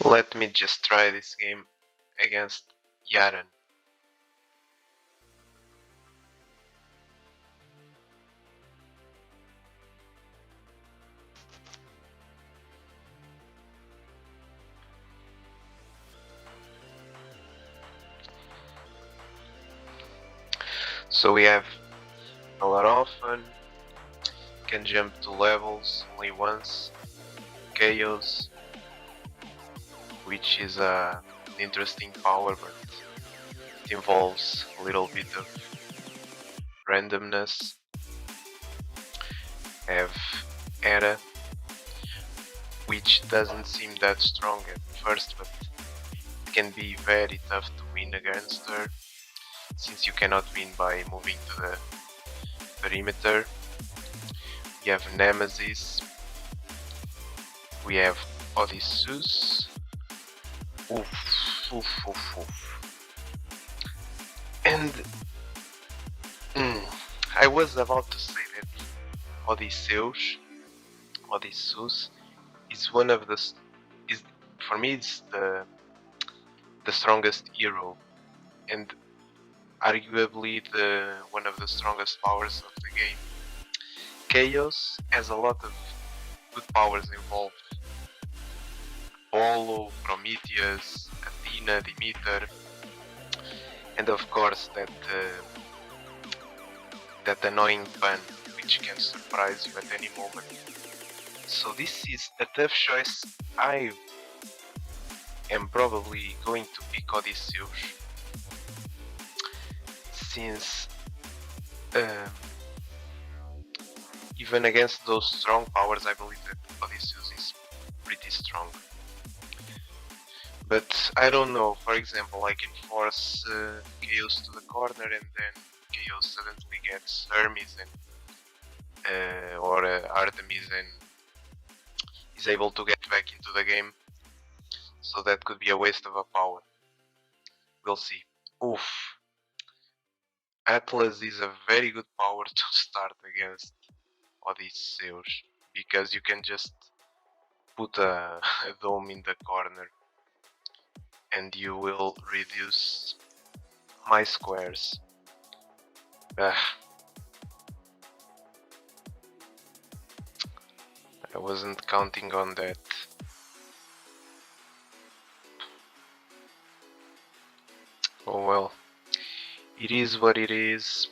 Let me just try this game against Yaron. So we have a lot of fun, can jump to levels only once, chaos, which is an interesting power, but it involves a little bit of randomness. Have era, which doesn't seem that strong at first, but it can be very tough to win against her, since you cannot win by moving to the perimeter. We have Nemesis, we have Odysseus. Oof, oof, oof, oof. And I was about to say that Odysseus is one of the is for me it's the strongest hero, and arguably the one of the strongest powers of the game. Chaos has a lot of good powers involved. Apollo, Prometheus, Athena, Demeter, and of course that annoying pun which can surprise you at any moment. So this is a tough choice. I am probably going to pick Odysseus, since even against those strong powers I believe that Odysseus is pretty strong. But I don't know, for example, I can force Chaos to the corner and then Chaos suddenly gets Hermes and or Artemis and is able to get back into the game. So that could be a waste of a power. We'll see. Oof. Atlas is a very good power to start against Odysseus, because you can just put a dome in the corner and you will reduce my squares. I wasn't counting on that. Oh well, it is what it is.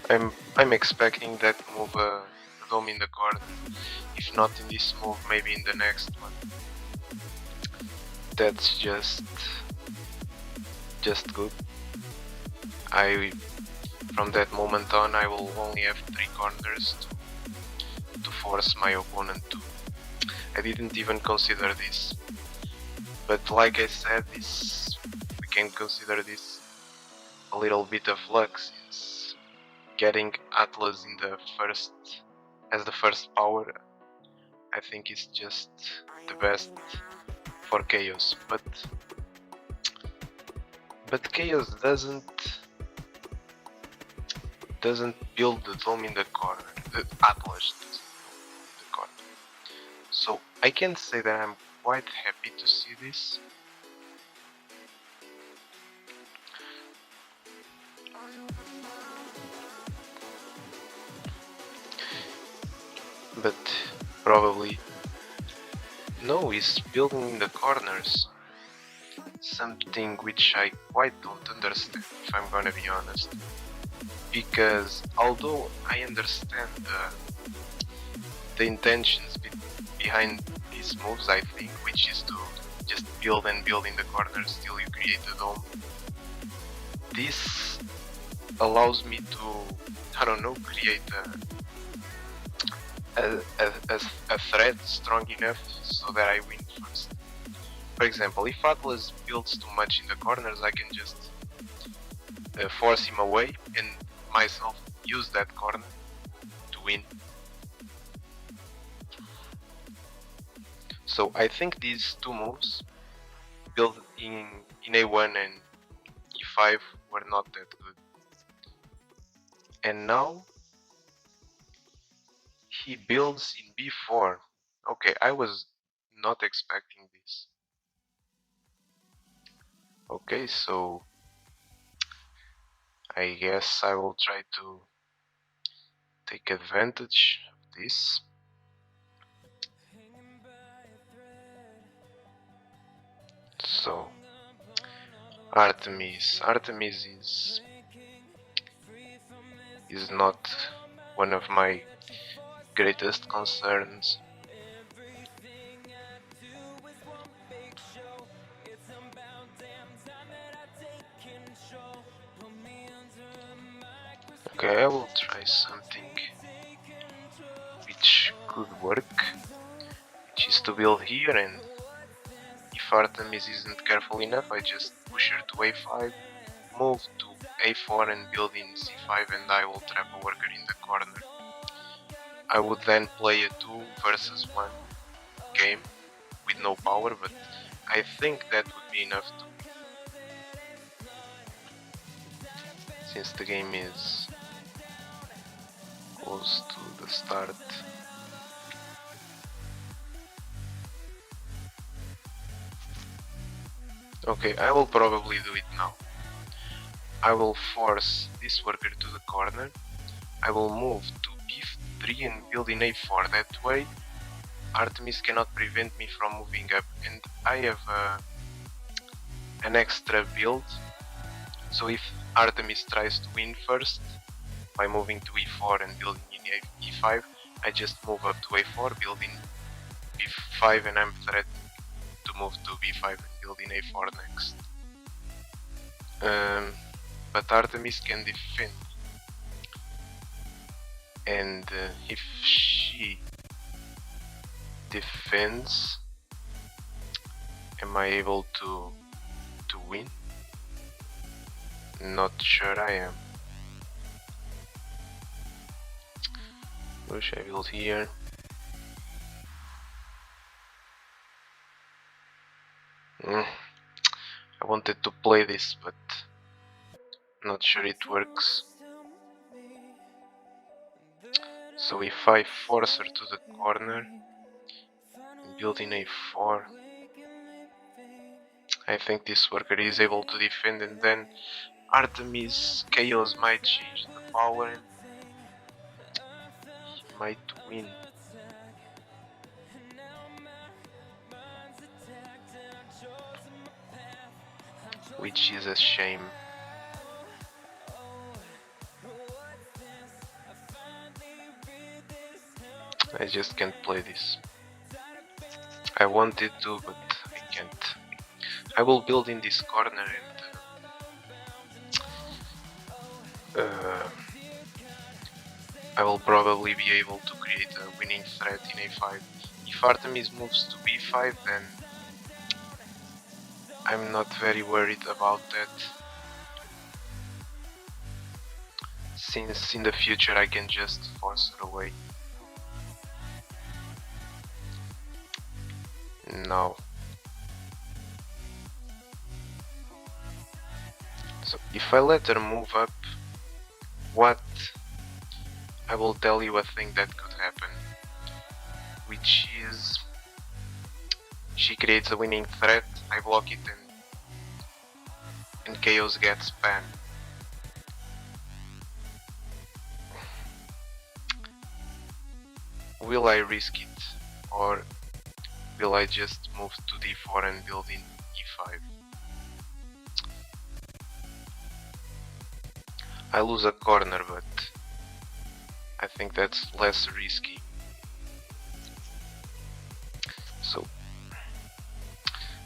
I'm expecting that move, dome in the corner. If not in this move, maybe in the next one. That's just good. From that moment on, I will only have 3 corners to force my opponent to. I didn't even consider this, but like I said, we can consider this a little bit of luck, since getting Atlas in as the first power, I think is just the best for Chaos. But Chaos doesn't build the dome in the corner. The Atlas doesn't build the corner. So I can say that I'm quite happy to see this. But probably no, he's building in the corners. Something which I quite don't understand, if I'm gonna be honest. Because although I understand the intentions behind these moves, I think, which is to just build and build in the corners till you create a dome, this allows me to, I don't know, create a threat strong enough so that I win first. For example, if Atlas builds too much in the corners, I can just force him away and myself use that corner to win. So I think these two moves, build in A1 and E5, were not that good. And now he builds in b4. Okay, I was not expecting this. Okay, so I guess I will try to take advantage of this. So Artemis is not one of my greatest concerns. Okay, I will try something which could work, which is to build here, and if Artemis isn't careful enough, I just push her to a5, move to a4 and build in c5, and I will trap a worker in the corner. I would then play a 2 versus 1 game with no power, but I think that would be enough to win, since the game is close to the start. Okay, I will probably do it now. I will force this worker to the corner. I will move to b3 and build in a4. That way Artemis cannot prevent me from moving up, and I have an extra build. So if Artemis tries to win first by moving to e4 and building in e5, I just move up to a4, build in b5, and I'm threatening to move to b5 and build in a4 next. But Artemis can defend, and if she defends, am I able to win? Not sure I am. What should I build here? I wanted to play this, but not sure it works. So if I force her to the corner and build in a4, I think this worker is able to defend, and then Artemis chaos might change the power and he might win. Which is a shame. I just can't play this. I wanted to, but I can't. I will build in this corner and I will probably be able to create a winning threat in a5. If Artemis moves to b5, then I'm not very worried about that, since in the future I can just force her away. Now, so if I let her move up, what I will tell you a thing that could happen, which is she creates a winning threat, I block it, and chaos gets banned. Will I risk it, or will I just move to d4 and build in e5? I lose a corner, but I think that's less risky. So,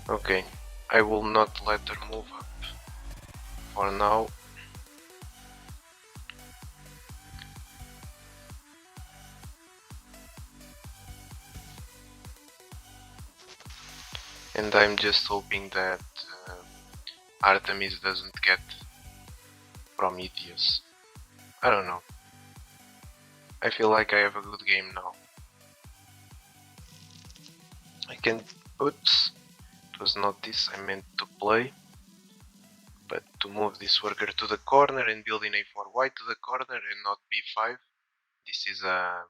okay, I will not let her move up for now. And I'm just hoping that Artemis doesn't get Prometheus. I don't know. I feel like I have a good game now. I can... Oops. It was not this I meant to play. But to move this worker to the corner and build in a4 white to the corner and not b5. This is a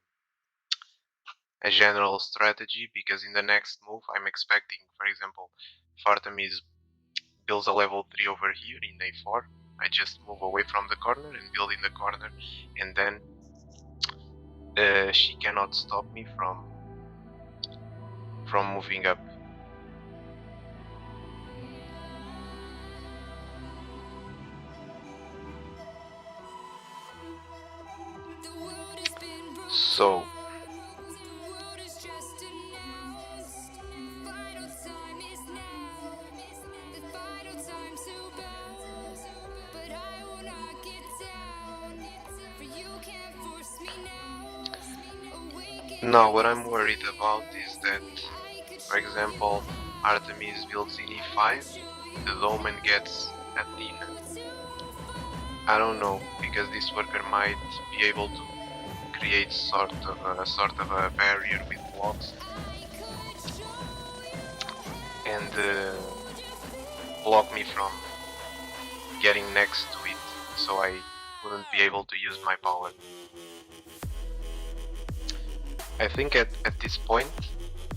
general strategy, because in the next move I'm expecting, for example, if Artemis builds a level 3 over here in a4, I just move away from the corner and build in the corner, and then she cannot stop me from moving up. So now what I'm worried about is that, for example, Artemis builds in e5, the Doman gets Athena. I don't know, because this worker might be able to create sort of a barrier with blocks and block me from getting next to it, so I wouldn't be able to use my power. I think at this point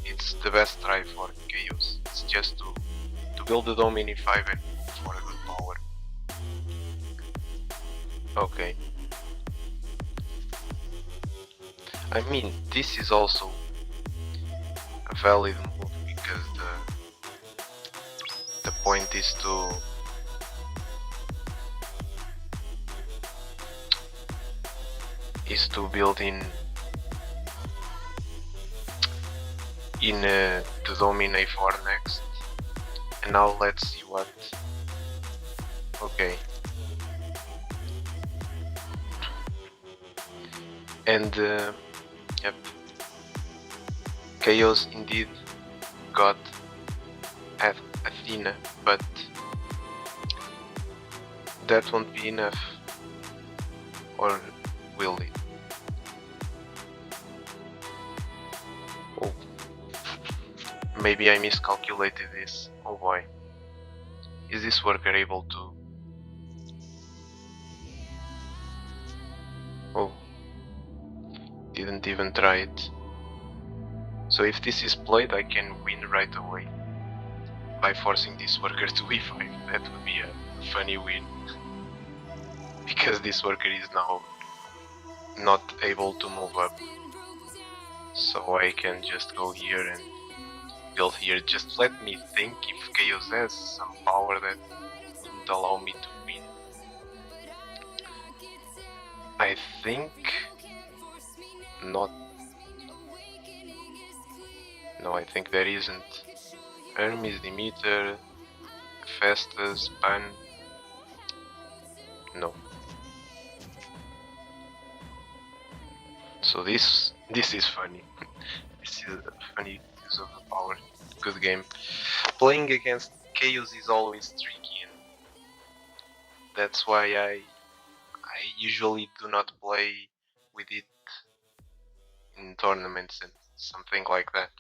it's the best try for Chaos. It's just to build the dome in e5 and for a good power. Okay. I mean, this is also a valid move, because the point is to build in the dome in a4 next. And now let's see what. Okay. And yep, Chaos indeed got Athena, but that won't be enough, or will it? Oh, maybe I miscalculated this. Oh boy. Is this worker able to... Oh, didn't even try it. So if this is played, I can win right away by forcing this worker to e5. That would be a funny win, because this worker is now not able to move up. So I can just go here and build here. Just let me think if Chaos has some power that wouldn't allow me to win. I think not. No, I think there isn't. Hermes, Demeter, Festus, Pan. No. So this is funny. This is a funny use of the power. Good game. Playing against Chaos is always tricky, and that's why I usually do not play with it in tournaments and something like that.